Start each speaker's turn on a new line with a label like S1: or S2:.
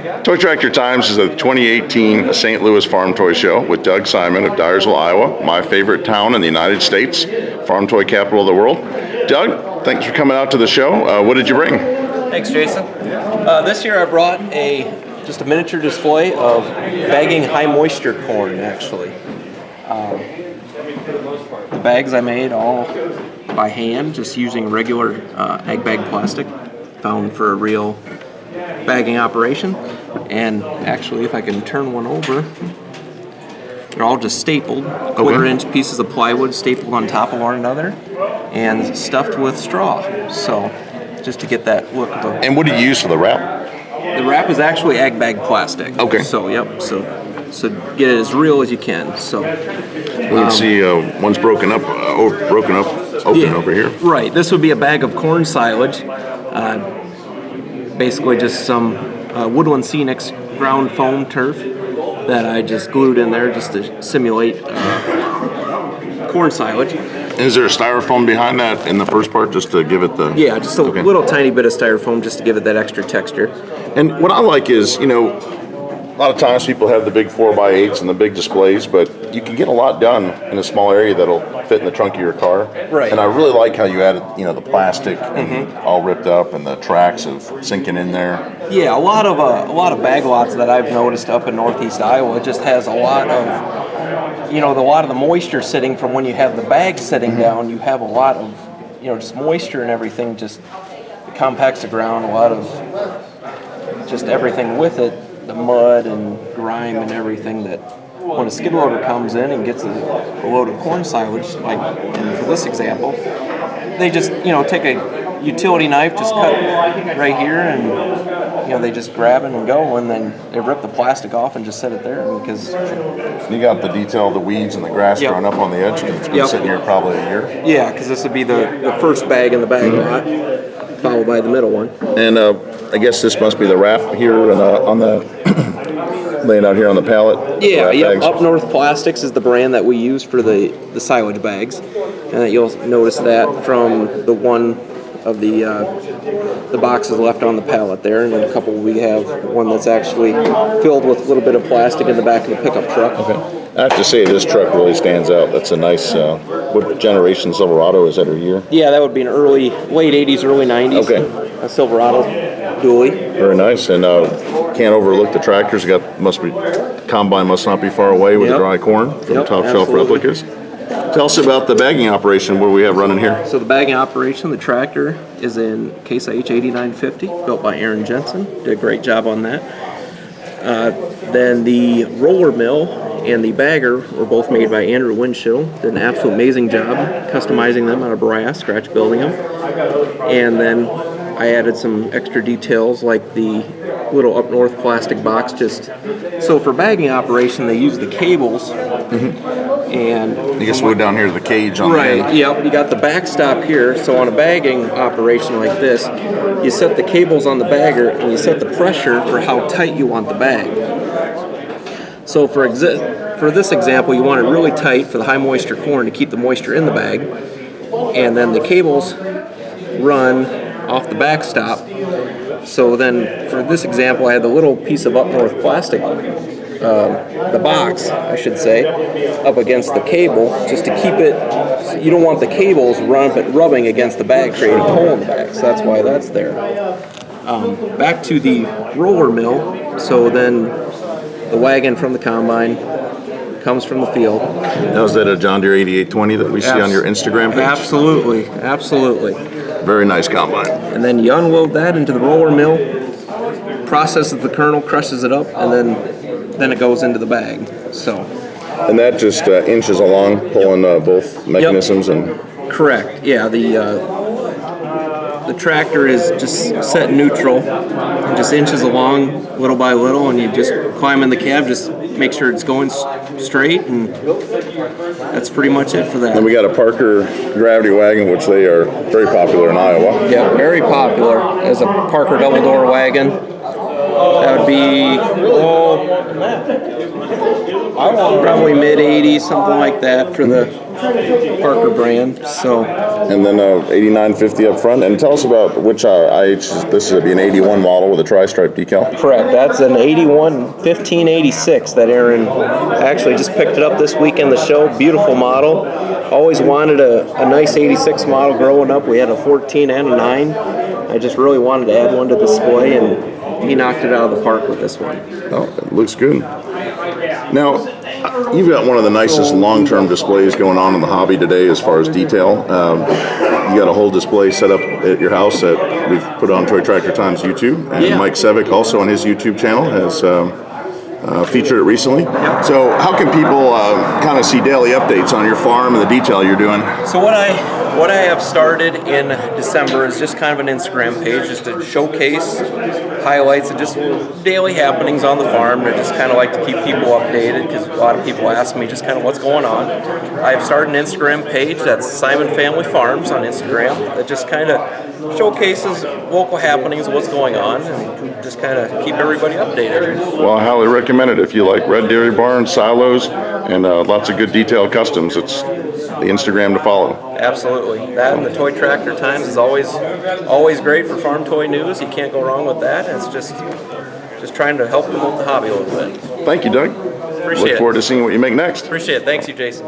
S1: Toy Tractor Times is the 2018 St. Louis Farm Toy Show with Doug Simon of Dyersville, Iowa, my favorite town in the United States, farm toy capital of the world. Doug, thanks for coming out to the show. What did you bring?
S2: Thanks, Jason. This year I brought just a miniature display of bagging high moisture corn, actually. The bags I made all by hand, just using regular egg bag plastic found for a real bagging operation. And actually, if I can turn one over, they're all just stapled, quarter-inch pieces of plywood stapled on top of one another and stuffed with straw. So just to get that look.
S1: And what do you use for the wrap?
S2: The wrap is actually egg bag plastic.
S1: Okay.
S2: So yep. So get it as real as you can. So
S1: we can see one's broken up over here.
S2: Right. This would be a bag of corn silage. Basically, just some Woodland Scenics ground foam turf that I just glued in there just to simulate corn silage.
S1: Is there a styrofoam behind that in the first part just to give it the...
S2: Yeah, just a little tiny bit of styrofoam just to give it that extra texture.
S1: And what I like is, a lot of times people have the big 4x8s and the big displays, but you can get a lot done in a small area that'll fit in the trunk of your car.
S2: Right.
S1: And I really like how you added, the plastic all ripped up and the tracks of sinking in there.
S2: Yeah, a lot of bag lots that I've noticed up in Northeast Iowa just has a lot of, a lot of the moisture sitting from when you have the bag sitting down. You have a lot of, just moisture and everything just compacts the ground. A lot of just everything with it. The mud and grime and everything that when a skid loader comes in and gets a load of corn silage, like for this example, they just, take a utility knife, just cut right here and, they just grab it and go, and then they rip the plastic off and just set it there because...
S1: You got the detail of the weeds and the grass growing up on the edge because it's been sitting here probably a year?
S2: Yeah, because this would be the first bag in the bag lot, followed by the middle one.
S1: And I guess this must be the wrap here on the laying out here on the pallet.
S2: Yeah, Up North Plastics is the brand that we use for the silage bags, and you'll notice that from the one of the boxes left on the pallet there, and then a couple we have one that's actually filled with a little bit of plastic in the back of the pickup truck.
S1: Okay. I have to say this truck really stands out. That's a nice, what generation Silverado is that, or year?
S2: Yeah, that would be an late 80s, early 90s.
S1: Okay.
S2: A Silverado dually.
S1: Very nice, and can't overlook the tractors. Combine must not be far away with the dry corn from top shelf replicas. Tell us about the bagging operation. What do we have running here?
S2: So the bagging operation, the tractor is in Case IH 8950, built by Aaron Jensen. Did a great job on that. Then the roller mill and the bagger were both made by Andrew Winchell. Did an absolute amazing job customizing them out of brass, scratch building them. And then I added some extra details like the little Up North plastic box. So for bagging operation, they use the cables. And
S1: you guess we're down here to the cage on the end.
S2: Yep. You got the backstop here. So on a bagging operation like this, you set the cables on the bagger and you set the pressure for how tight you want the bag. So for this example, you want it really tight for the high moisture corn to keep the moisture in the bag, and then the cables run off the backstop. So then for this example, I had the little piece of Up North plastic, the box, I should say, up against the cable just to keep it. You don't want the cables rubbing against the bag, creating a hole in the bag. So that's why that's there. Back to the roller mill. So then the wagon from the combine comes from the field.
S1: Now, is that a John Deere 8820 that we see on your Instagram page?
S2: Absolutely.
S1: Very nice combine.
S2: And then you unload that into the roller mill, processes the kernel, crushes it up, and then it goes into the bag. So.
S1: And that just inches along, pulling both mechanisms and.
S2: Correct. Yeah. The tractor is just set neutral, and just inches along little by little, and you just climb in the cab, just make sure it's going straight, and that's pretty much it for that.
S1: And we got a Parker gravity wagon, which they are very popular in Iowa.
S2: Yeah, very popular as a Parker double door wagon. That would be probably mid 80s, something like that for the Parker brand. So
S1: And then 8950 up front. And tell us about which IH. This would be an 81 model with a tri-stripe decal.
S2: correct. That's an 1586 that Aaron actually just picked it up this week in the show. Beautiful model. Always wanted a nice 86 model growing up. We had a 14 and a 9. I just really wanted to add one to display, and he knocked it out of the park with this one.
S1: Oh, it looks good. Now, you've got one of the nicest long-term displays going on in the hobby today as far as detail. You got a whole display set up at your house that we've put on Toy Tractor Times YouTube, and
S2: Yeah.
S1: Mike Sevick also on his YouTube channel has featured it recently. So how can people kind of see daily updates on your farm and the detail you're doing?
S2: So what I have started in December is just kind of an Instagram page, just to showcase highlights of just daily happenings on the farm. And I just kind of like to keep people updated because a lot of people ask me just kind of what's going on. I have started an Instagram page that's Simon Family Farms on Instagram that just kind of showcases local happenings, what's going on, and just kind of keep everybody updated.
S1: Well, I highly recommend it. If you like red dairy barns, silos, and lots of good detailed customs, it's the Instagram to follow.
S2: Absolutely. That and the Toy Tractor Times is always great for farm toy news. You can't go wrong with that. It's just trying to help promote the hobby a little bit.
S1: Thank you, Doug.
S2: Appreciate
S1: Look forward to seeing what you make next.
S2: Appreciate it. Thanks you, Jason.